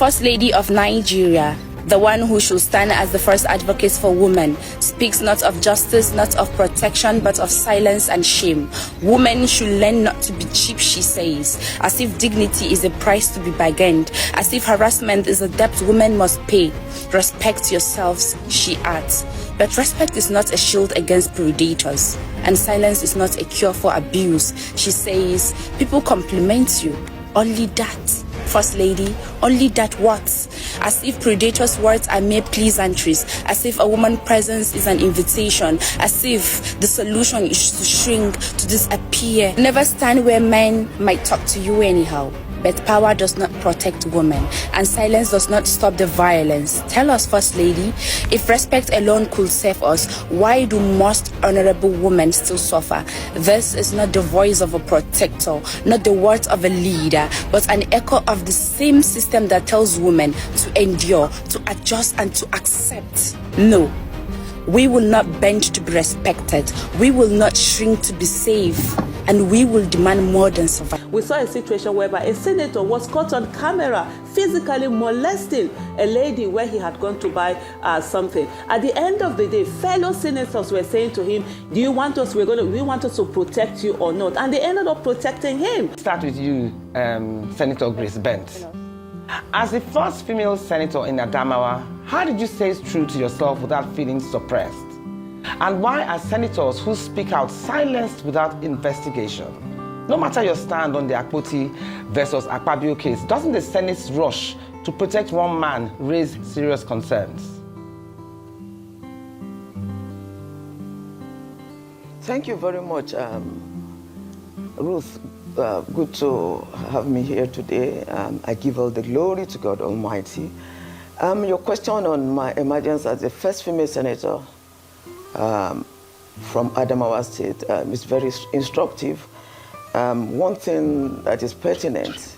First Lady of Nigeria, the one who should stand as the first advocate for women, speaks not of justice, not of protection, but of silence and shame. Women should learn not to be cheap, she says, as if dignity is a price to be bargained, as if harassment is a debt women must pay. Respect yourselves, she adds. But respect is not a shield against predators, and silence is not a cure for abuse. She says, people compliment you, only that. First Lady, only that what? As if predators' words are mere pleasantries, as if a woman's presence is an invitation, as if the solution is to shrink, to disappear. Never stand where men might talk to you anyhow. But power does not protect women, and silence does not stop the violence. Tell us, First Lady, if respect alone could save us, why do most honorable women still suffer? This is not the voice of a protector, not the words of a leader, but an echo of the same system that tells women to endure, to adjust, and to accept. No. We will not bend to be respected. We will not shrink to be safe. And we will demand more than survival. We saw a situation whereby a senator was caught on camera physically molesting a lady where he had gone to buy something. At the end of the day, fellow senators were saying to him, do you want us, we want us to protect you or not? And they ended up protecting him. Start with you, Senator Grace Bent. As the first female senator in Adamawa, how did you say true to yourself without feeling suppressed? And why are senators who speak out silenced without investigation? No matter your stand on the Akpoti versus Akpabio case, doesn't the Senate's rush to protect one man raise serious concerns? Thank you very much, Ruth. Good to have me here today. I give all the glory to God Almighty. Your question on my emergence as the first female senator from Adamawa State is very instructive. One thing that is pertinent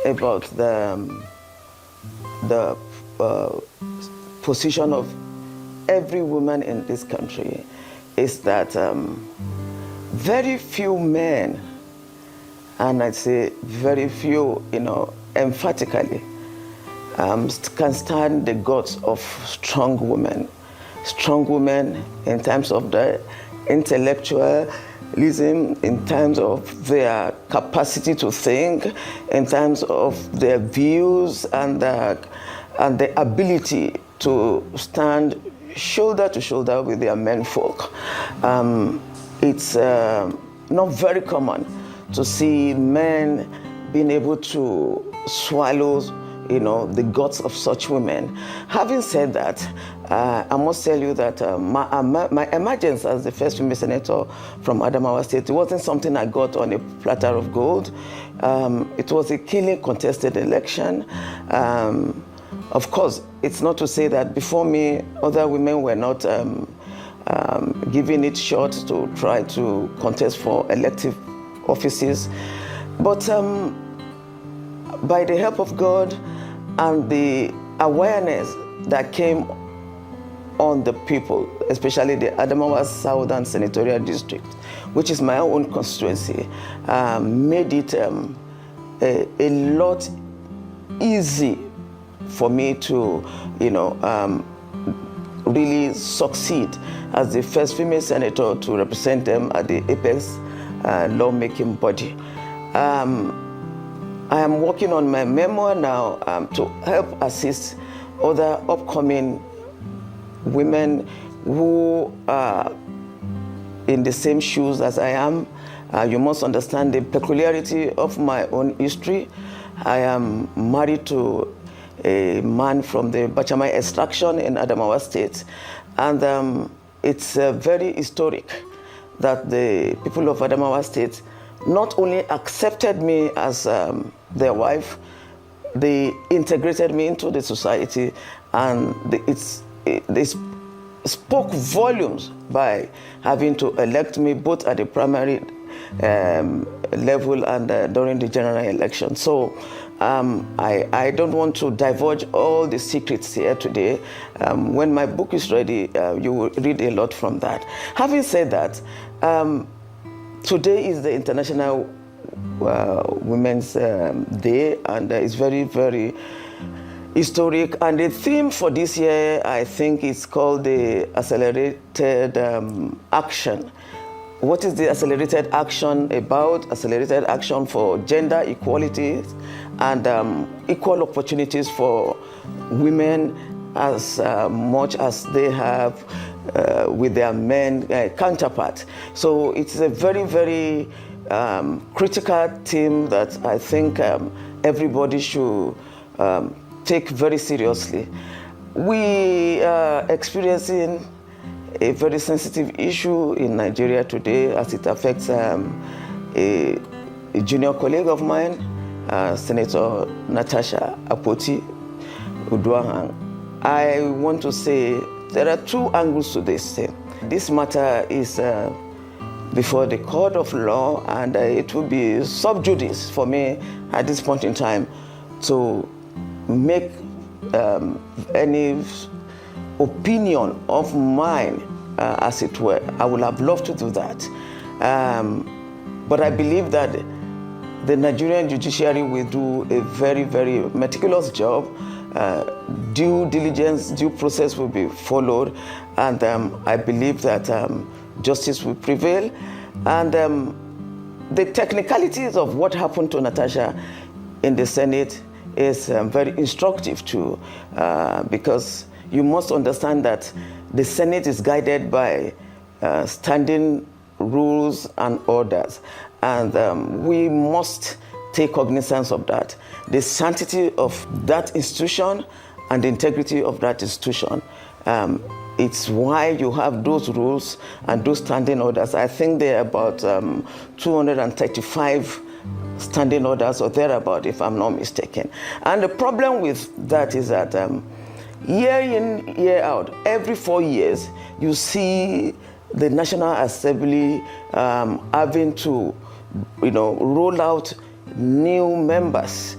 about the position of every woman in this country is that very few men, and I'd say very few, emphatically, can stand the guts of strong women. Strong women in terms of their intellectualism, in terms of their capacity to think, in terms of their views and the ability to stand shoulder to shoulder with their menfolk. It's not very common to see men being able to swallow the guts of such women. Having said that, I must tell you that my emergence as the first female senator from Adamawa State, it wasn't something I got on a platter of gold. It was a keenly contested election. Of course, it's not to say that before me, other women were not giving it shots to try to contest for elective offices. But by the help of God and the awareness that came on the people, especially the Adamawa Southern Senatorial District, which is my own constituency, made it a lot easy for me to, really succeed as the first female senator to represent them at the apex lawmaking body. I am working on my memoir now to help assist other upcoming women who are in the same shoes as I am. You must understand the peculiarity of my own history. I am married to a man from the Bachamai extraction in Adamawa State. And it's very historic that the people of Adamawa State not only accepted me as their wife, they integrated me into the society, and they spoke volumes by having to elect me both at the primary level and during the general election. So I don't want to divulge all the secrets here today. When my book is ready, you will read a lot from that. Having said that, today is the International Women's Day, and it's very, very historic. And the theme for this year, I think, is called the accelerated action. What is the accelerated action about? Accelerated action for gender equality and equal opportunities for women as much as they have with their men counterpart. So it's a very, very critical theme that I think everybody should take very seriously. We are experiencing a very sensitive issue in Nigeria today as it affects a junior colleague of mine, Senator Natasha Akpabio. I want to say there are two angles to this thing. This matter is before the court of law, and it will be sub judice for me at this point in time to make any opinion of mine, as it were. I would have loved to do that. But I believe that the Nigerian judiciary will do a very, very meticulous job. Due diligence, due process will be followed, and I believe that justice will prevail. And the technicalities of what happened to Natasha in the Senate is very instructive too, because you must understand that the Senate is guided by standing rules and orders, and we must take cognizance of that. The sanctity of that institution and the integrity of that institution. It's why you have those rules and those standing orders. I think there are about 235 standing orders or thereabout, if I'm not mistaken. And the problem with that is that year in, year out, every 4 years, you see the National Assembly having to, roll out new members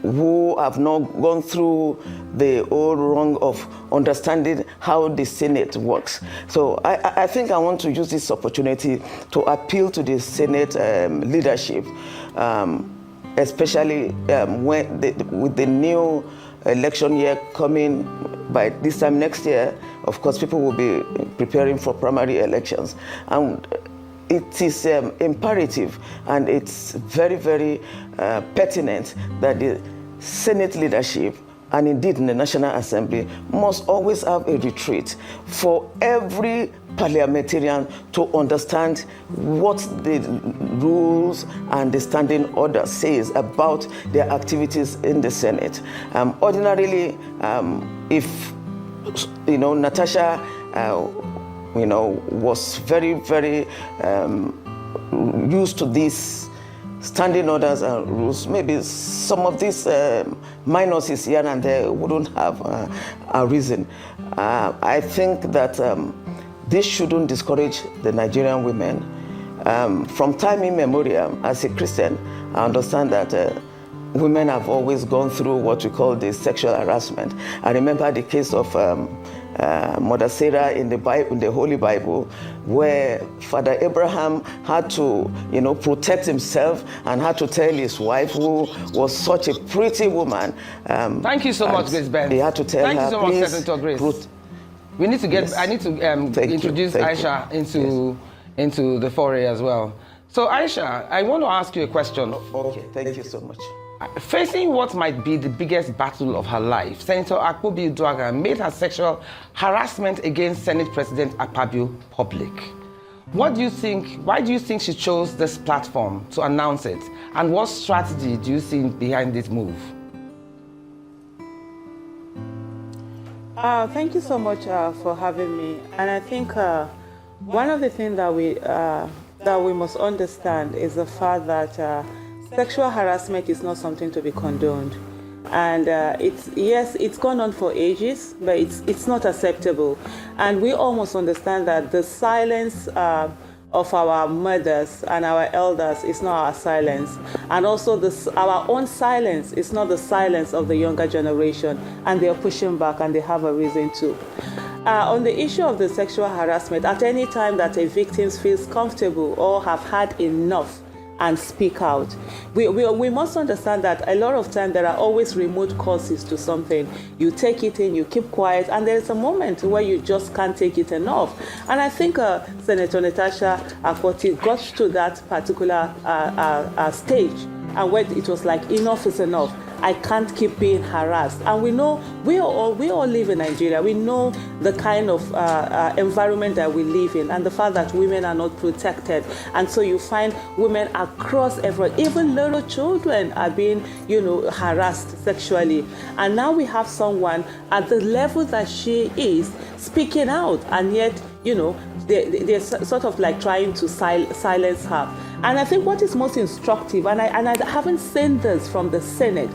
who have not gone through the old wrong of understanding how the Senate works. So I think I want to use this opportunity to appeal to the Senate leadership, especially with the new election year coming by this time next year. Of course, people will be preparing for primary elections. And it is imperative, and it's very, very pertinent that the Senate leadership and indeed in the National Assembly must always have a retreat for every parliamentarian to understand what the rules and the standing order says about their activities in the Senate. Ordinarily, if Natasha was very, very used to these standing orders and rules, maybe some of these minuses here and there wouldn't have arisen. I think that this shouldn't discourage the Nigerian women. From time immemorial, as a Christian, I understand that women have always gone through what we call the sexual harassment. I remember the case of Mother Sarah in the Bible, in the Holy Bible, where Father Abraham had to, protect himself and had to tell his wife, who was such a pretty woman. Thank you so much, Grace Ben. He had to tell her, thank you so much, Senator Grace. We need to get. Yes. I need to introduce Aisha into the foray as well. So, Aisha, I want to ask you a question. Okay, thank you so much. Facing what might be the biggest battle of her life, Senator Akpabio made her sexual harassment against Senate President Akpabio public. What do you think? Why do you think she chose this platform to announce it? And what strategy do you see behind this move? Thank you so much for having me. And I think one of the things that we must understand is the fact that sexual harassment is not something to be condoned. And it's gone on for ages, but it's not acceptable. And we almost understand that the silence of our mothers and our elders is not our silence. And also our own silence is not the silence of the younger generation. And they're pushing back, and they have a reason to. On the issue of the sexual harassment, at any time that a victim feels comfortable or have had enough and speak out. We must understand that a lot of time there are always remote causes to something. You take it in, you keep quiet, and there's a moment where you just can't take it enough. And I think Senator Natasha Akpabio got to that particular stage, and when it was like, enough is enough. I can't keep being harassed. And we know, we all live in Nigeria. We know the kind of environment that we live in, and the fact that women are not protected. And so you find women across everywhere, even little children are being, harassed sexually. And now we have someone at the level that she is speaking out, and yet, they're sort of like trying to silence her. And I think what is most instructive, and I haven't seen this from the Senate,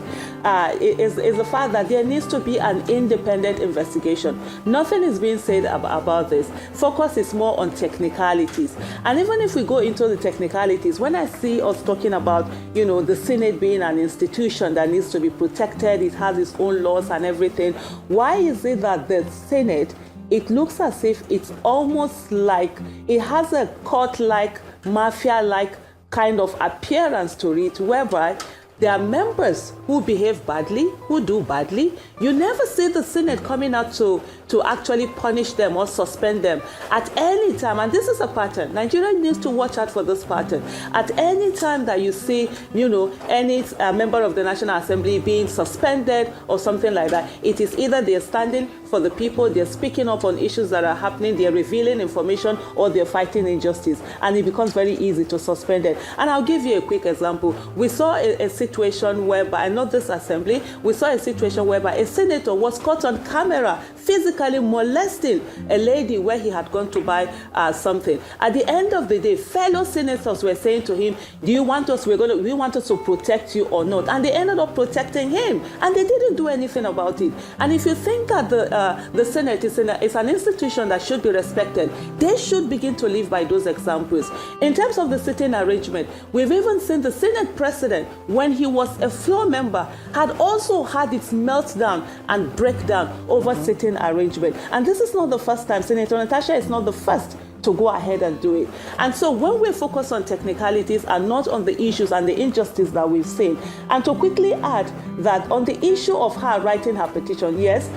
is the fact that there needs to be an independent investigation. Nothing is being said about this. Focus is more on technicalities. And even if we go into the technicalities, when I see us talking about, the Senate being an institution that needs to be protected, it has its own laws and everything, why is it that the Senate, it looks as if it's almost like it has a court-like, mafia-like kind of appearance to it, whereby there are members who behave badly, who do badly. You never see the Senate coming out to actually punish them or suspend them at any time. And this is a pattern. Nigeria needs to watch out for this pattern. At any time that you see, any member of the National Assembly being suspended or something like that, it is either they're standing for the people, they're speaking up on issues that are happening, they're revealing information, or they're fighting injustice. And it becomes very easy to suspend it. And I'll give you a quick example. We saw a situation whereby, not this assembly, we saw a situation whereby a senator was caught on camera physically molesting a lady where he had gone to buy something. At the end of the day, fellow senators were saying to him, do you want us, we want us to protect you or not? And they ended up protecting him, and they didn't do anything about it. And if you think that the Senate is an institution that should be respected, they should begin to live by those examples. In terms of the sitting arrangement, we've even seen the Senate president, when he was a floor member, had also had its meltdown and breakdown over sitting arrangement. And this is not the first time. Senator Natasha is not the first to go ahead and do it. And so when we focus on technicalities and not on the issues and the injustice that we've seen, and to quickly add that on the issue of her writing her petition, yes,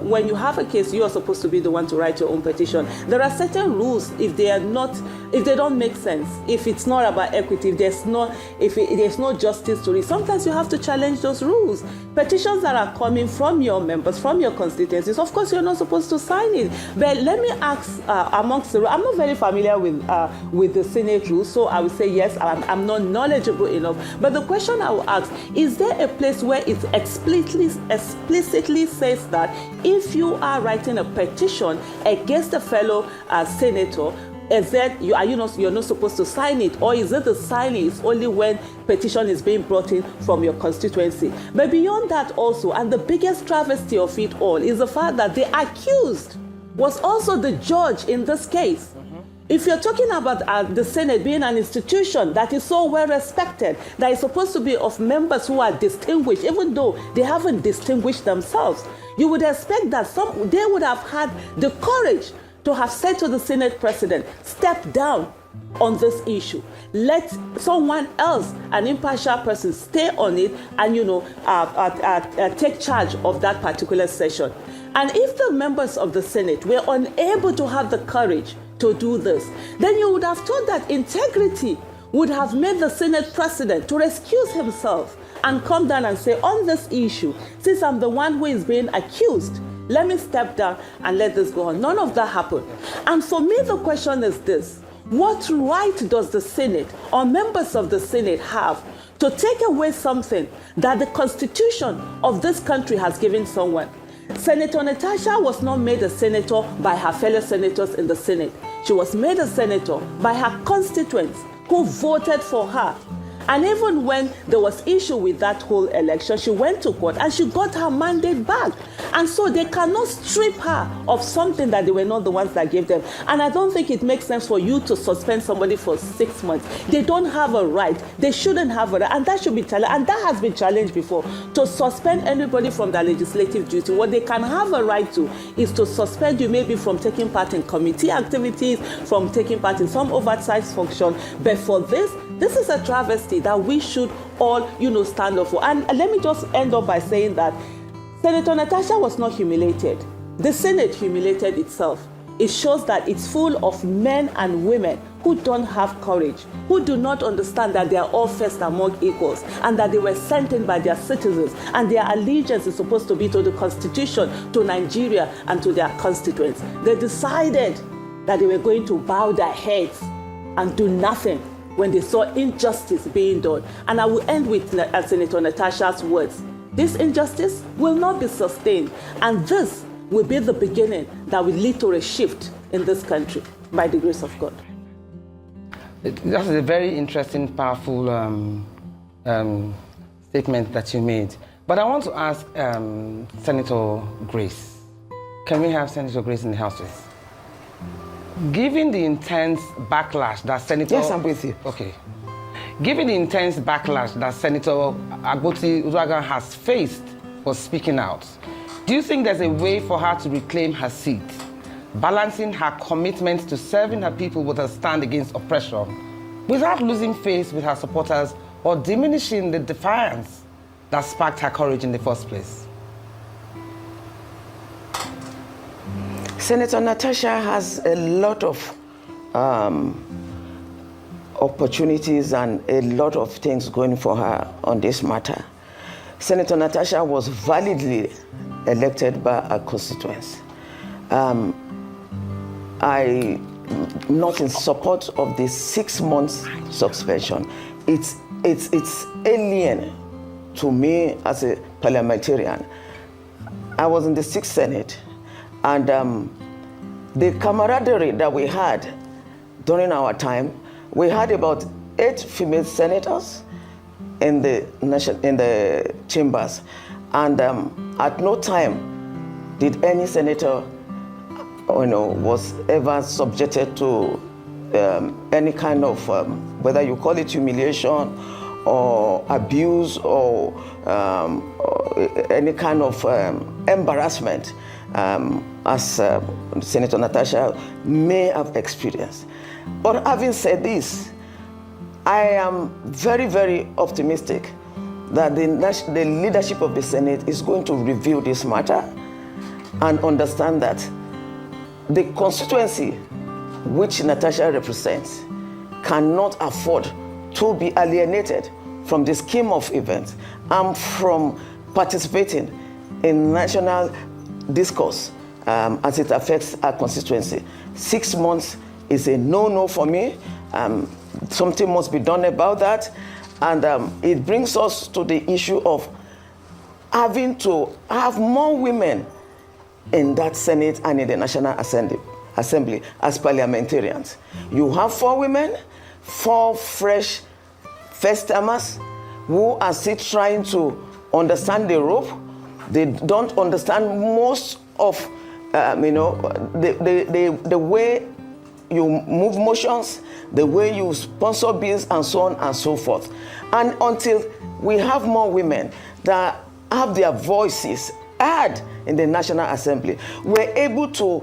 when you have a case, you are supposed to be the one to write your own petition. There are certain rules if they don't make sense, if it's not about equity, if there's no justice to it, sometimes you have to challenge those rules. Petitions that are coming from your members, from your constituencies, of course you're not supposed to sign it. But let me ask amongst the, I'm not very familiar with the Senate rules, so I would say yes, I'm not knowledgeable enough. But the question I will ask, is there a place where it explicitly says that if you are writing a petition against a fellow senator, you're not supposed to sign it? Or is it the signing is only when petition is being brought in from your constituency? But beyond that also, and the biggest travesty of it all, is the fact that the accused was also the judge in this case. If you're talking about the Senate being an institution that is so well respected, that is supposed to be of members who are distinguished, even though they haven't distinguished themselves, you would expect that they would have had the courage to have said to the Senate president, step down on this issue. Let someone else, an impartial person, stay on it and take charge of that particular session. And if the members of the Senate were unable to have the courage to do this, then you would have thought that integrity would have made the Senate president to excuse himself and come down and say, on this issue, since I'm the one who is being accused, let me step down and let this go on. None of that happened. And for me, the question is this: what right does the Senate or members of the Senate have to take away something that the Constitution of this country has given someone? Senator Natasha was not made a senator by her fellow senators in the Senate. She was made a senator by her constituents who voted for her. And even when there was issue with that whole election, she went to court and she got her mandate back. And so they cannot strip her of something that they were not the ones that gave them. And I don't think it makes sense for you to suspend somebody for 6 months. They don't have a right. They shouldn't have a right. And that should be challenged. And that has been challenged before. To suspend anybody from their legislative duty, what they can have a right to is to suspend you maybe from taking part in committee activities, from taking part in some oversight function. But for this is a travesty that we should all, stand up for. And let me just end up by saying that Senator Natasha was not humiliated. The Senate humiliated itself. It shows that it's full of men and women who don't have courage, who do not understand that they are all first among equals, and that they were sent in by their citizens, and their allegiance is supposed to be to the Constitution, to Nigeria, and to their constituents. They decided that they were going to bow their heads and do nothing when they saw injustice being done. And I will end with Senator Natasha's words. This injustice will not be sustained, and this will be the beginning that will lead to a shift in this country by the grace of God. That's a very interesting, powerful statement that you made. But I want to ask Senator Grace. Can we have Senator Grace in the house, please? Given the intense backlash that Senator... Yes, I'm with you. Okay. Given the intense backlash that Senator Agboti Uduaghan has faced for speaking out, do you think there's a way for her to reclaim her seat, balancing her commitment to serving her people with a stand against oppression, without losing face with her supporters or diminishing the defiance that sparked her courage in the first place? Senator Natasha has a lot of opportunities and a lot of things going for her on this matter. Senator Natasha was validly elected by her constituents. I'm not in support of the 6 months suspension. It's alien to me as a parliamentarian. I was in the 6th Senate, and the camaraderie that we had during our time, we had about 8 female senators in the chambers, and at no time did any senator, was ever subjected to any kind of, whether you call it humiliation or abuse or any kind of embarrassment, as Senator Natasha may have experienced. But having said this, I am very, very optimistic that the leadership of the Senate is going to review this matter and understand that the constituency which Natasha represents cannot afford to be alienated from the scheme of events and from participating in national discourse as it affects our constituency. 6 months is a no-no for me. Something must be done about that. And it brings us to the issue of having to have more women in that Senate and in the National Assembly as parliamentarians. You have 4 women, 4 fresh first-timers who are still trying to understand the rope. They don't understand most of the way you move motions, the way you sponsor bills, and so on and so forth. And until we have more women that have their voices heard in the National Assembly, we're able to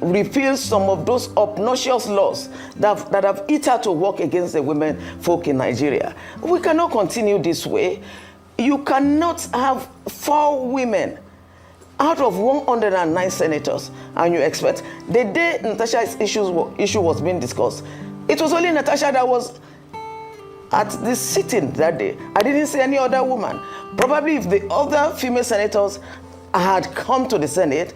repeal some of those obnoxious laws that have eaten to work against the women folk in Nigeria. We cannot continue this way. You cannot have 4 women out of 109 senators, and you expect, the day Natasha's issue was being discussed, it was only Natasha that was at the sitting that day. I didn't see any other woman. Probably if the other female senators had come to the Senate,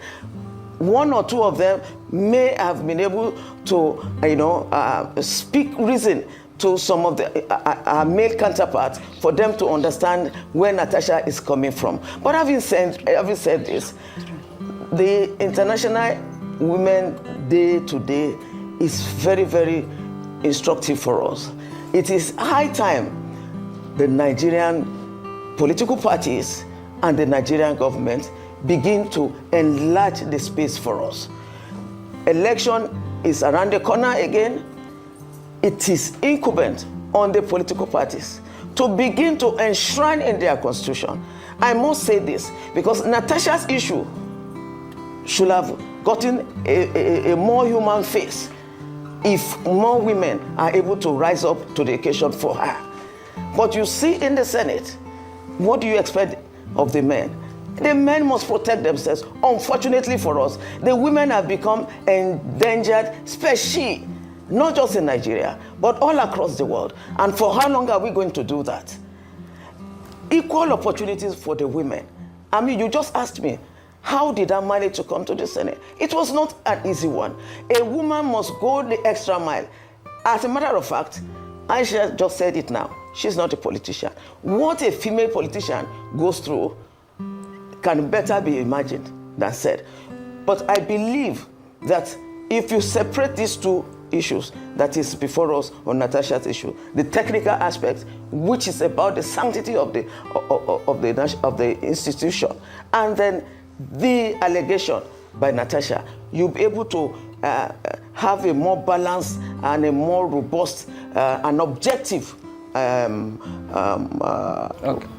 1 or 2 of them may have been able to, speak reason to some of our male counterparts for them to understand where Natasha is coming from. But having said this, the International Women's Day today is very, very instructive for us. It is high time the Nigerian political parties and the Nigerian government begin to enlarge the space for us. Election is around the corner again. It is incumbent on the political parties to begin to enshrine in their constitution. I must say this because Natasha's issue should have gotten a more human face if more women are able to rise up to the occasion for her. But you see in the Senate, what do you expect of the men? The men must protect themselves. Unfortunately for us, the women have become endangered species, not just in Nigeria, but all across the world. And for how long are we going to do that? Equal opportunities for the women. I mean, you just asked me, how did I manage to come to the Senate? It was not an easy one. A woman must go the extra mile. As a matter of fact, Aisha just said it now. She's not a politician. What a female politician goes through can better be imagined than said. But I believe that if you separate these two issues that is before us on Natasha's issue, the technical aspect, which is about the sanctity of the institution, and then the allegation by Natasha, you'll be able to have a more balanced and a more robust and objective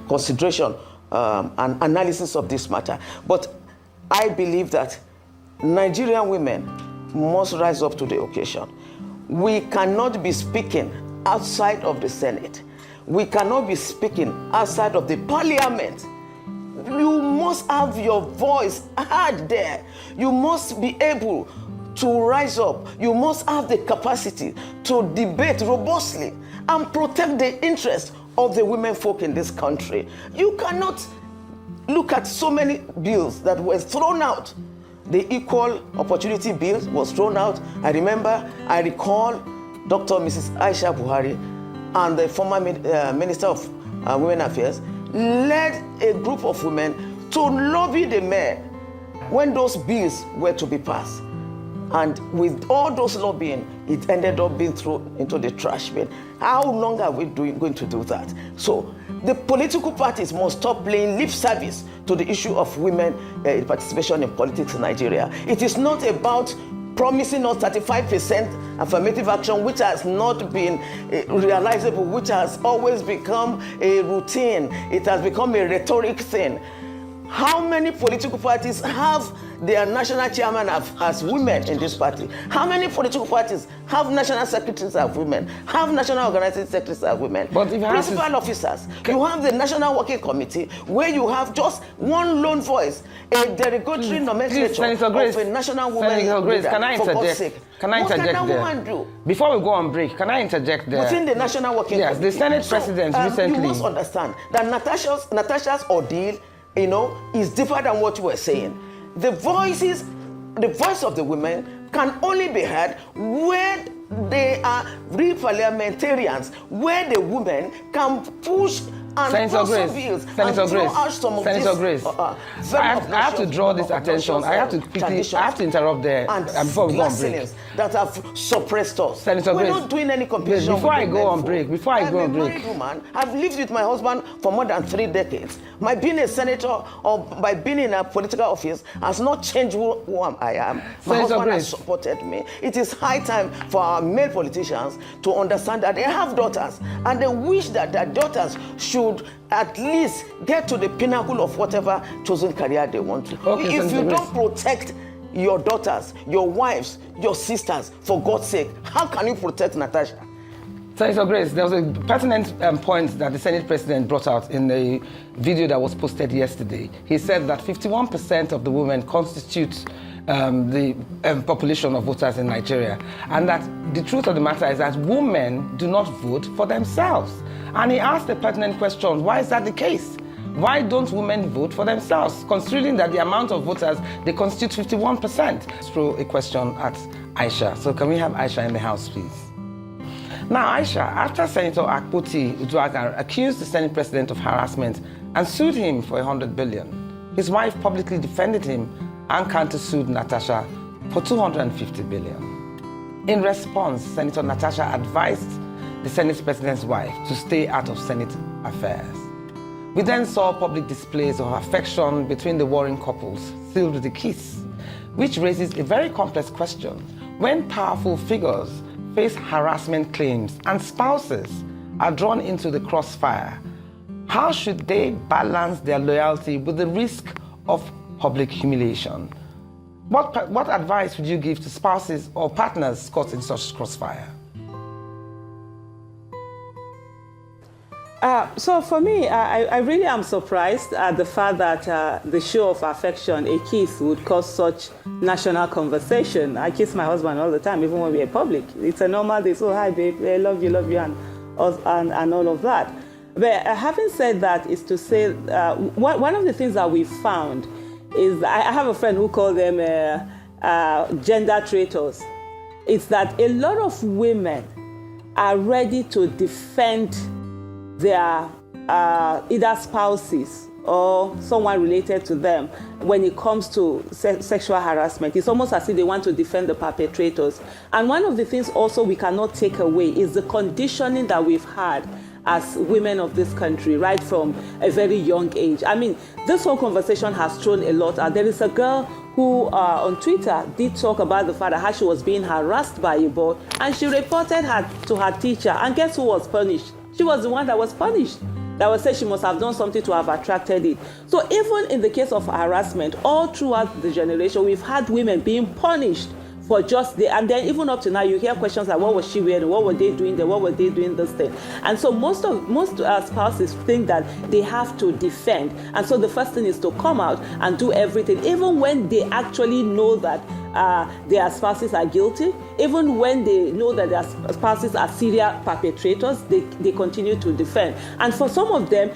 consideration and analysis of this matter. But I believe that Nigerian women must rise up to the occasion. We cannot be speaking outside of the Senate. We cannot be speaking outside of the parliament. You must have your voice heard there. You must be able to rise up. You must have the capacity to debate robustly and protect the interests of the women folk in this country. You cannot look at so many bills that were thrown out. The Equal Opportunity Bill was thrown out. I recall Dr. Mrs. Aisha Buhari and the former Minister of Women Affairs led a group of women to lobby the men when those bills were to be passed. And with all those lobbying, it ended up being thrown into the trash bin. How long are we going to do that? So the political parties must stop playing lip service to the issue of women participation in politics in Nigeria. It is not about promising us 35% affirmative action, which has not been realizable, which has always become a routine. It has become a rhetoric thing. How many political parties have their national chairman as women in this party? How many political parties have national secretaries as women? Have national organizing secretaries as women? But if principal officers, you have the National Working Committee, where you have just one lone voice, a derogatory nomenclature of a national woman leader. Can I interject? For God's sake. Can I interject what there? can a woman do? Before we go on break, can I interject there? Within the National Working Committee. Yes, the Senate President recently. You must understand that Natasha's ordeal, is deeper than what you were saying. The voice of the women can only be heard where they are real parliamentarians, where the women can push and Senator Grace, bills Senator Grace, I have to draw this attention. I have to interrupt there before we go on break. That have suppressed us. Senator We're Grace, not doing any competition. Before I go on break, I'm a married woman. I've lived with my husband for more than 3 decades. My being a senator or by being in a political office has not changed who I am. My husband has supported me. It is high time for our male politicians to understand that they have daughters and they wish that their daughters should at least get to the pinnacle of whatever chosen career they want to. Okay, if you don't protect your daughters, your wives, your sisters, for God's sake, how can you protect Natasha? Senator Grace, there was a pertinent point that the Senate President brought out in a video that was posted yesterday. He said that 51% of the women constitute the population of voters in Nigeria, and that the truth of the matter is that women do not vote for themselves. And he asked the pertinent question, why is that the case? Why don't women vote for themselves, considering that the amount of voters, they constitute 51%? Throw a question at Aisha. So can we have Aisha in the house, please? Now, Aisha, after Senator Akpabio accused the Senate President of harassment and sued him for 100 billion, his wife publicly defended him and countersued Natasha for 250 billion. In response, Senator Natasha advised the Senate President's wife, to stay out of Senate affairs. We then saw public displays of affection between the warring couples, sealed with a kiss, which raises a very complex question. When powerful figures face harassment claims and spouses are drawn into the crossfire, how should they balance their loyalty with the risk of public humiliation? What advice would you give to spouses or partners caught in such crossfire? So for me, I really am surprised at the fact that the show of affection, a kiss, would cause such national conversation. I kiss my husband all the time, even when we're in public. It's a normal day. So, hi, babe, I love you, and all of that. But having said that is to say, one of the things that we found is, I have a friend who called them gender traitors. It's that a lot of women are ready to defend their either spouses or someone related to them when it comes to sexual harassment. It's almost as if they want to defend the perpetrators. And one of the things also we cannot take away is the conditioning that we've had as women of this country, right from a very young age. I mean, this whole conversation has thrown a lot out. There is a girl who on Twitter did talk about the fact that how she was being harassed by a boy, and she reported her to her teacher, and guess who was punished? She was the one that was punished. That was said she must have done something to have attracted it. So even in the case of harassment, all throughout the generation, we've had women being punished for just the, and then even up to now, you hear questions like, what was she wearing? What were they doing there? What were they doing this thing? And so most spouses think that they have to defend. And so the first thing is to come out and do everything, even when they actually know that their spouses are guilty, even when they know that their spouses are serial perpetrators, they continue to defend. And for some of them,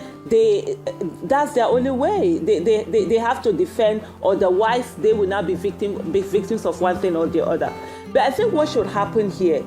that's their only way. They have to defend, otherwise they will not be victims of one thing or the other. But I think what should happen here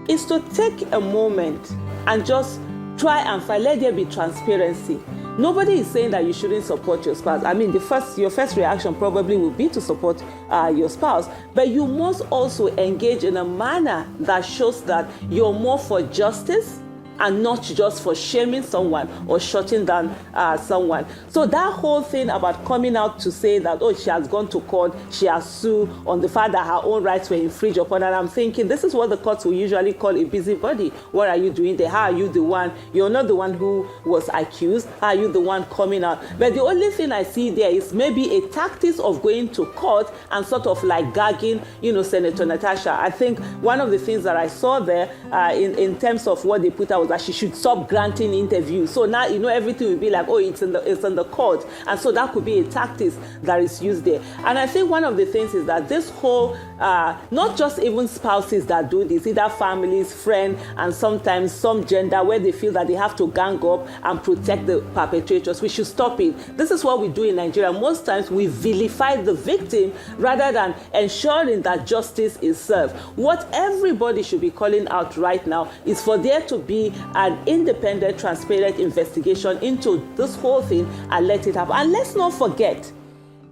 is to take a moment and just try and find, let there be transparency. Nobody is saying that you shouldn't support your spouse. I mean, your first reaction probably will be to support your spouse, but you must also engage in a manner that shows that you're more for justice and not just for shaming someone or shutting down someone. So that whole thing about coming out to say that, oh, she has gone to court, she has sued on the fact that her own rights were infringed upon, and I'm thinking, this is what the courts will usually call a busybody. What are you doing there? How are you the one? You're not the one who was accused. How are you the one coming out? But the only thing I see there is maybe a tactics of going to court and sort of like gagging, Senator Natasha. I think one of the things that I saw there in terms of what they put out was that she should stop granting interviews. So now, everything will be like, oh, it's in the court. And so that could be a tactic that is used there. And I think one of the things is that this whole, not just even spouses that do this, either families, friends, and sometimes some gender where they feel that they have to gang up and protect the perpetrators. We should stop it. This is what we do in Nigeria. Most times we vilify the victim rather than ensuring that justice is served. What everybody should be calling out right now is for there to be an independent, transparent investigation into this whole thing and let it happen. And let's not forget,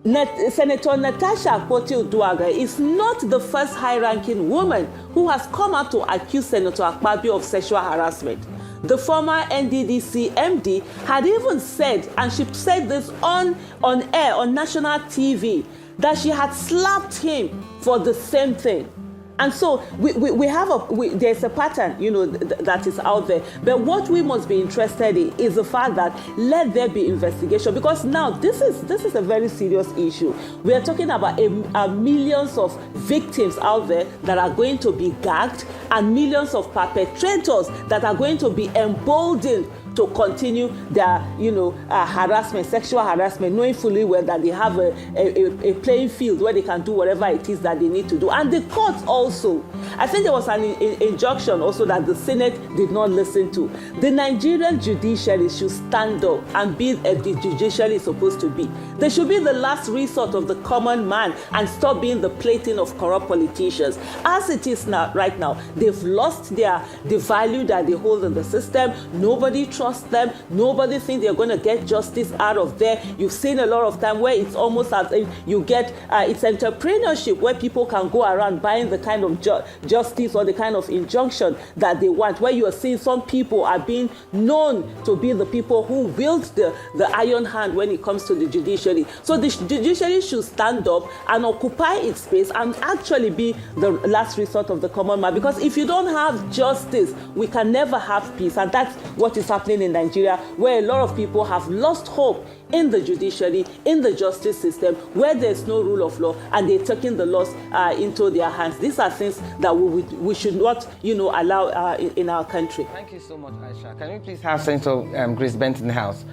Senator Natasha Akpabio is not the first high-ranking woman who has come out to accuse Senator Akpabio of sexual harassment. The former NDDC MD had even said, and she said this on air, on national TV, that she had slapped him for the same thing. And so there's a pattern, that is out there. But what we must be interested in is the fact that let there be investigation, because now this is a very serious issue. We are talking about millions of victims out there that are going to be gagged, and millions of perpetrators that are going to be emboldened to continue their, harassment, sexual harassment, knowing fully well that they have a playing field where they can do whatever it is that they need to do. And the courts also, I think there was an injunction also that the Senate did not listen to. The Nigerian judiciary should stand up and be as the judiciary is supposed to be. They should be the last resort of the common man and stop being the plaything of corrupt politicians. As it is now, right now, they've lost the value that they hold in the system. Nobody trusts trust them. Nobody thinks they're going to get justice out of there. You've seen a lot of time where it's almost as if you get, it's entrepreneurship where people can go around buying the kind of justice or the kind of injunction that they want, where you are seeing some people are being known to be the people who wield the iron hand when it comes to the judiciary. So the judiciary should stand up and occupy its space and actually be the last resort of the common man. Because if you don't have justice, we can never have peace. And that's what is happening in Nigeria, where a lot of people have lost hope in the judiciary, in the justice system, where there's no rule of law, and they're taking the laws into their hands. These are things that we should not, allow in our country. Thank you so much, Aisha. Can we please have Senator Grace Bent in the house?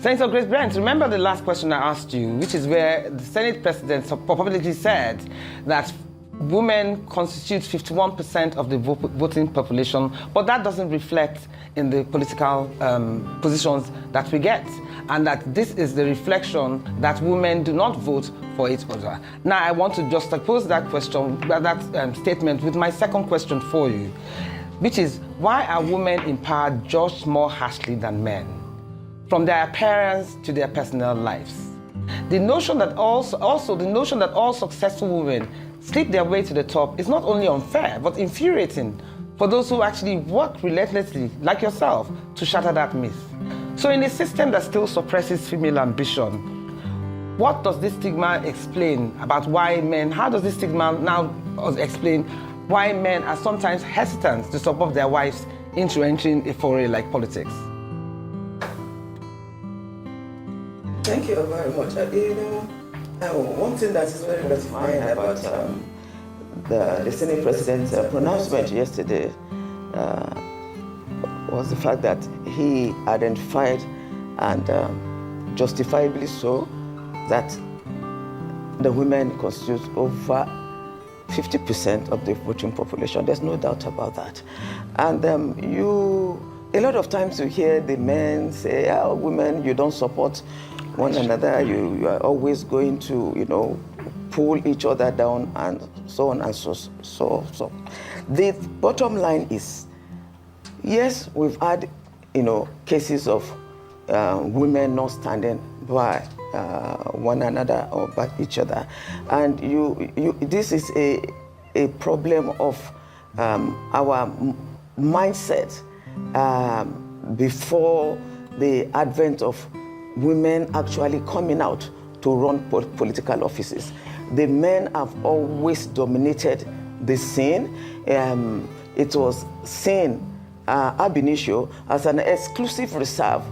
Senator Grace Bent, remember the last question I asked you, which is where the Senate President publicly said that women constitute 51% of the voting population, but that doesn't reflect in the political positions that we get, and that this is the reflection that women do not vote for each other. Now, I want to just pose that question, that statement with my second question for you, which is, why are women empowered judged more harshly than men, from their appearance to their personal lives? The notion that also the notion that all successful women sleep their way to the top is not only unfair, but infuriating for those who actually work relentlessly, like yourself, to shatter that myth. So in a system that still suppresses female ambition, what does this stigma explain about why men, how does this stigma now explain why men are sometimes hesitant to support their wives into entering a foray like politics? Thank you very much. One thing that is very gratifying about the Senate President's pronouncement yesterday was the fact that he identified, and justifiably so, that the women constitute over 50% of the voting population. There's no doubt about that. And a lot of times you hear the men say, "Oh, women, you don't support one another, you are always going to, pull each other down," and so on and so. The bottom line is, yes, we've had, cases of women not standing by one another or by each other, and this is a problem of our mindset before the advent of women actually coming out to run political offices. The men have always dominated the scene. It was seen ab initio as an exclusive reserve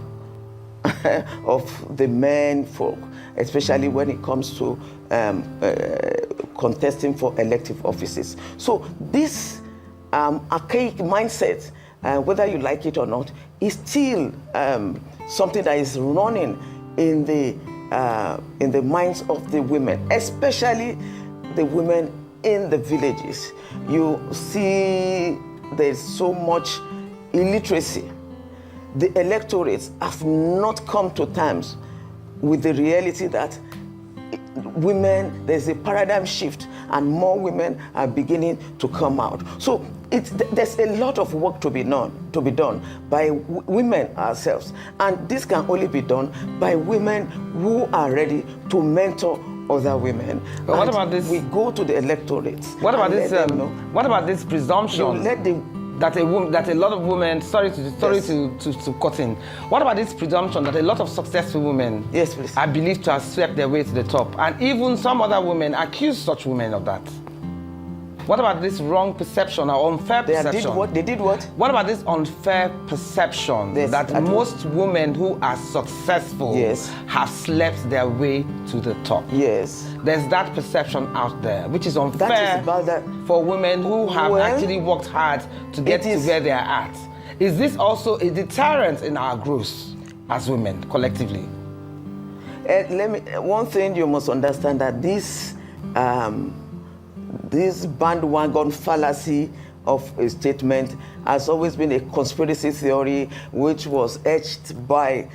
of the men folk, especially when it comes to contesting for elective offices. So this archaic mindset, whether you like it or not, is still something that is running in the minds of the women, especially the women in the villages. You see there's so much illiteracy. The electorates have not come to terms with the reality that women, there's a paradigm shift and more women are beginning to come out. So there's a lot of work to be done by women ourselves. And this can only be done by women who are ready to mentor other women. But what about this? We go to the electorates. What about this? What about this presumption that a lot of women? Sorry to cut in. What about this presumption that a lot of successful women, yes, please, are believed to have swept their way to the top, and even some other women accuse such women of that? What about this wrong perception or unfair perception? They did what? What about this unfair perception that most women who are successful have slept their way to the top? Yes. There's that perception out there, which is unfair for women who have actually worked hard to get to where they are at. Is this also a deterrent in our growth as women, collectively? One thing you must understand, that this bandwagon fallacy of a statement has always been a conspiracy theory which was etched by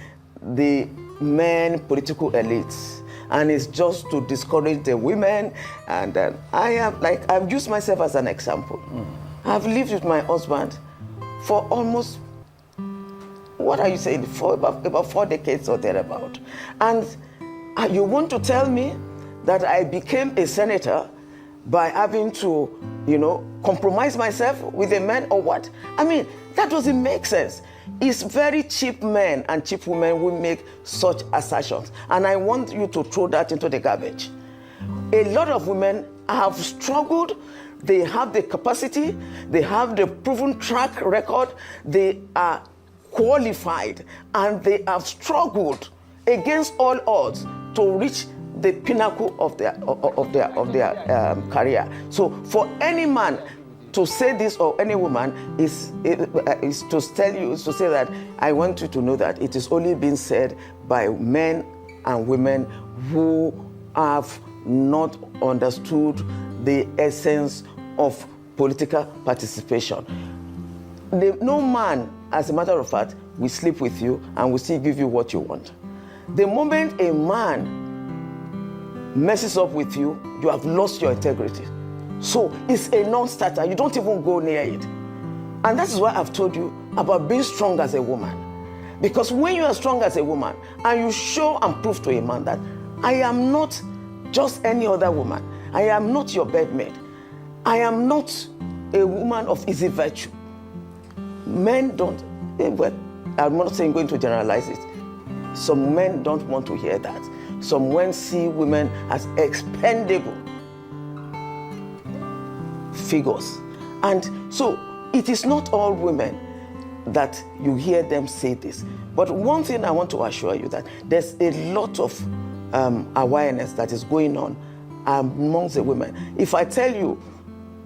the men political elites, and it's just to discourage the women. And I've used myself as an example. I've lived with my husband for almost what are you saying, for about 4 decades or thereabout. And you want to tell me that I became a senator by having to, compromise myself with a man or what? I mean, that doesn't make sense. It's very cheap men and cheap women who make such assertions. And I want you to throw that into the garbage. A lot of women have struggled. They have the capacity. They have the proven track record. They are qualified. And they have struggled against all odds to reach the pinnacle of their career. So for any man to say this, or any woman, is to say that I want you to know that it is only being said by men and women who have not understood the essence of political participation. No man, as a matter of fact, will sleep with you and will still give you what you want. The moment a man messes up with you, you have lost your integrity. So it's a non-starter. You don't even go near it. And that is why I've told you about being strong as a woman. Because when you are strong as a woman and you show and prove to a man that I am not just any other woman, I am not your bedmate, I am not a woman of easy virtue. Men don't, well, I'm not saying going to generalize it. Some men don't want to hear that. Some men see women as expendable figures. And so it is not all women that you hear them say this. But one thing I want to assure you that there's a lot of awareness that is going on amongst the women. If I tell you,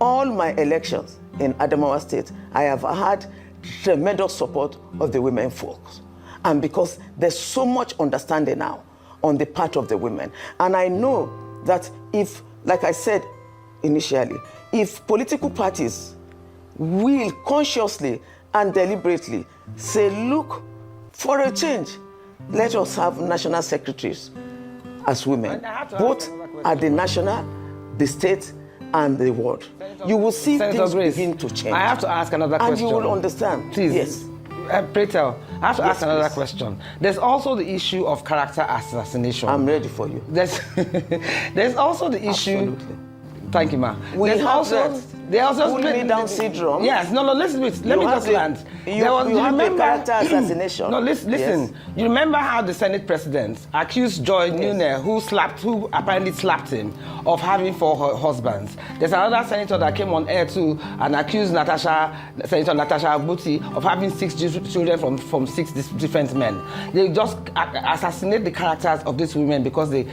all my elections in Adamawa State, I have had tremendous support of the women folks. And because there's so much understanding now on the part of the women. And I know that if, like I said initially, if political parties will consciously and deliberately say, look, for a change, let us have national secretaries as women, both at the national, the state, and the world. You will see things begin to change. I have to ask another question. And you will understand. Please. Yes. Pray tell, I have to ask another please. question. There's also the issue of character assassination. I'm ready for you. There's also the issue. Absolutely. Thank you, ma. We There's have also, that. They also Pull me down syndrome. Yes, no, listen, let me just land. You have a character assassination. No, listen. Yes. You remember how the Senate president accused Joy Nune, who apparently slapped him, of having 4 husbands. There's another senator that came on air too and accused Senator Natasha Abuti of having 6 children from 6 different men. They just assassinate the characters of these women because they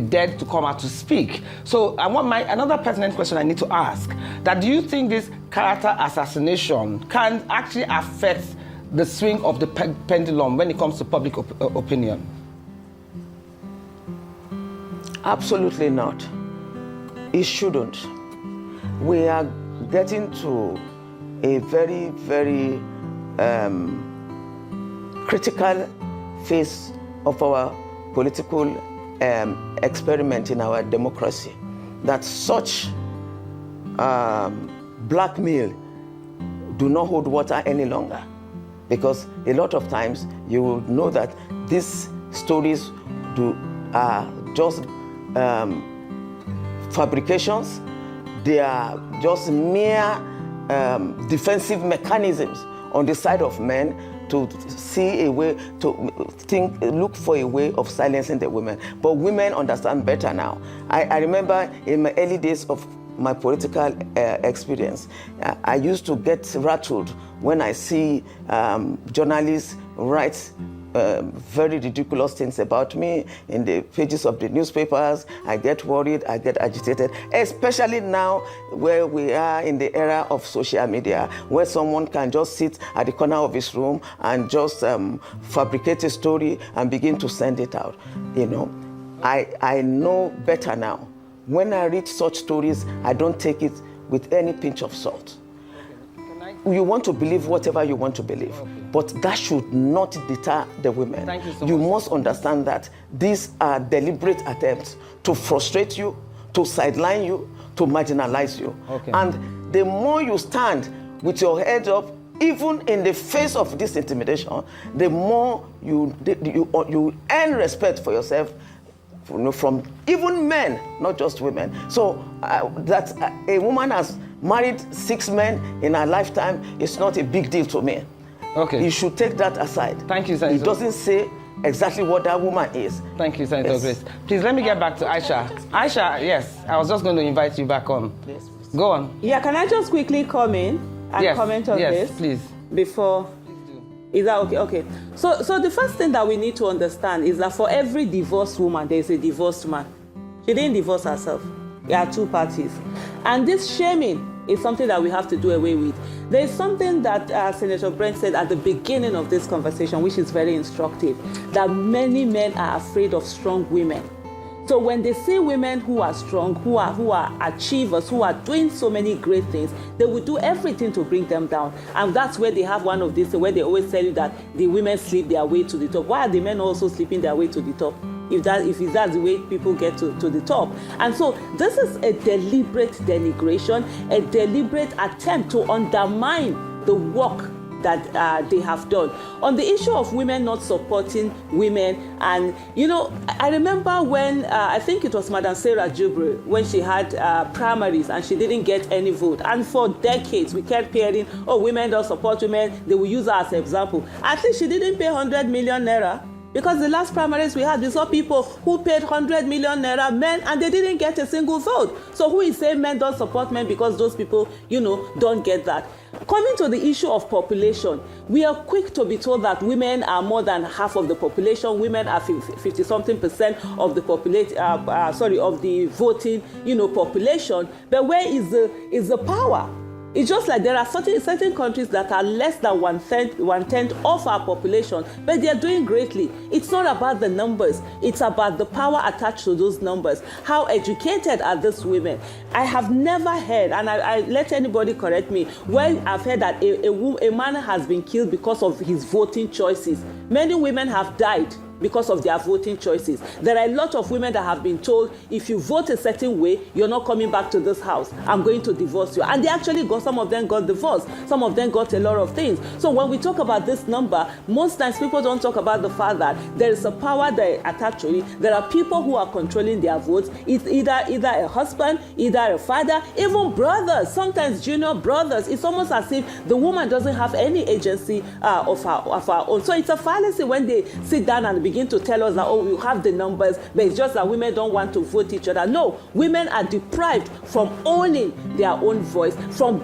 dared to come out to speak. So I want another pertinent question I need to ask. That do you think this character assassination can actually affect the swing of the pendulum when it comes to public opinion? Absolutely not. It shouldn't. We are getting to a very, very critical phase of our political experiment in our democracy. That such blackmail do not hold water any longer, because a lot of times you will know that these stories are just fabrications. They are just mere defensive mechanisms on the side of men to see a way to look for a way of silencing the women. But women understand better now. I remember in my early days of my political experience, I used to get rattled when I see journalists write very ridiculous things about me in the pages of the newspapers. I get worried, I get agitated, especially now where we are in the era of social media, where someone can just sit at the corner of his room and just fabricate a story and begin to send it out. You know, I know better now. When I read such stories, I don't take it with any pinch of salt. You want to believe whatever you want to believe, but that should not deter the women. Thank you so You much. must understand that these are deliberate attempts to frustrate you, to sideline you, to marginalize you. Okay. And the more you stand with your head up even in the face of this intimidation, the more you earn respect for yourself, from even men, not just women. So that a woman has married 6 men in her lifetime is not a big deal to me. Okay. You should take that aside. Thank you, Senator. It doesn't say exactly what that woman is. Thank you, Senator Grace. Please let me get back to Aisha. Aisha, yes, I was just going to invite you back on. Yes, Go on. yeah, can I just quickly come in and comment on this? Yes, please. Before. Is that okay? Okay. So the first thing that we need to understand is that for every divorced woman, there is a divorced man. She didn't divorce herself. There are 2 parties. And this shaming is something that we have to do away with. There is something that Senator Brent said at the beginning of this conversation, which is very instructive, that many men are afraid of strong women. So when they see women who are strong, who are achievers, who are doing so many great things, they will do everything to bring them down. And that's where they have one of these things where they always tell you that the women sleep their way to the top. Why are the men also sleeping their way to the top? If that's the way people get to the top. And so this is a deliberate denigration, a deliberate attempt to undermine the work that they have done. On the issue of women not supporting women, and I remember when I think it was Madam Sarah Jubril, when she had primaries and she didn't get any vote, and for decades we kept hearing, oh, women don't support women, they will use her as an example. At least she didn't pay 100 million naira. Because the last primaries we had, we saw people who paid 100 million naira, men, and they didn't get a single vote. So who is saying men don't support men because those people, don't get that? Coming to the issue of population, we are quick to be told that women are more than half of the population. Women are 50-something% of the of the voting, population. But where is the power? It's just like there are certain countries that are less than one-tenth of our population, but they are doing greatly. It's not about the numbers. It's about the power attached to those numbers. How educated are these women? I have never heard, and I let anybody correct me, when I've heard that a man has been killed because of his voting choices. Many women have died because of their voting choices. There are a lot of women that have been told, if you vote a certain way, you're not coming back to this house. I'm going to divorce you. And they actually some of them got divorced. Some of them got a lot of things. So when we talk about this number, most times people don't talk about the fact that there is a power that attached to it. There are people who are controlling their votes. It's either a husband, either a father, even brothers, sometimes junior brothers. It's almost as if the woman doesn't have any agency of her own. So it's a fallacy when they sit down and begin to tell us that, oh, you have the numbers, but it's just that women don't want to vote each other. No, women are deprived from owning their own voice, from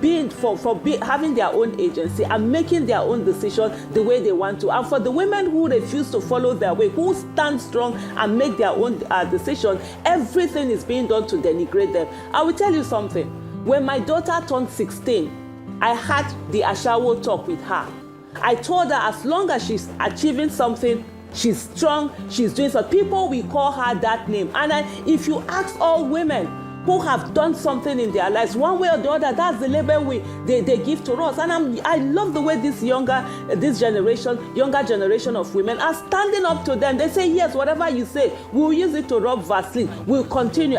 having their own agency and making their own decision the way they want to. And for the women who refuse to follow their way, who stand strong and make their own decision, everything is being done to denigrate them. I will tell you something. When my daughter turned 16, I had the Ashawo talk with her. I told her as long as she's achieving something, she's strong, she's doing so, people will call her that name. And if you ask all women who have done something in their lives, one way or the other, that's the label they give to us. And I love the way this younger generation of women are standing up to them. They say, yes, whatever you say, we'll use it to rub Vaseline. We'll continue.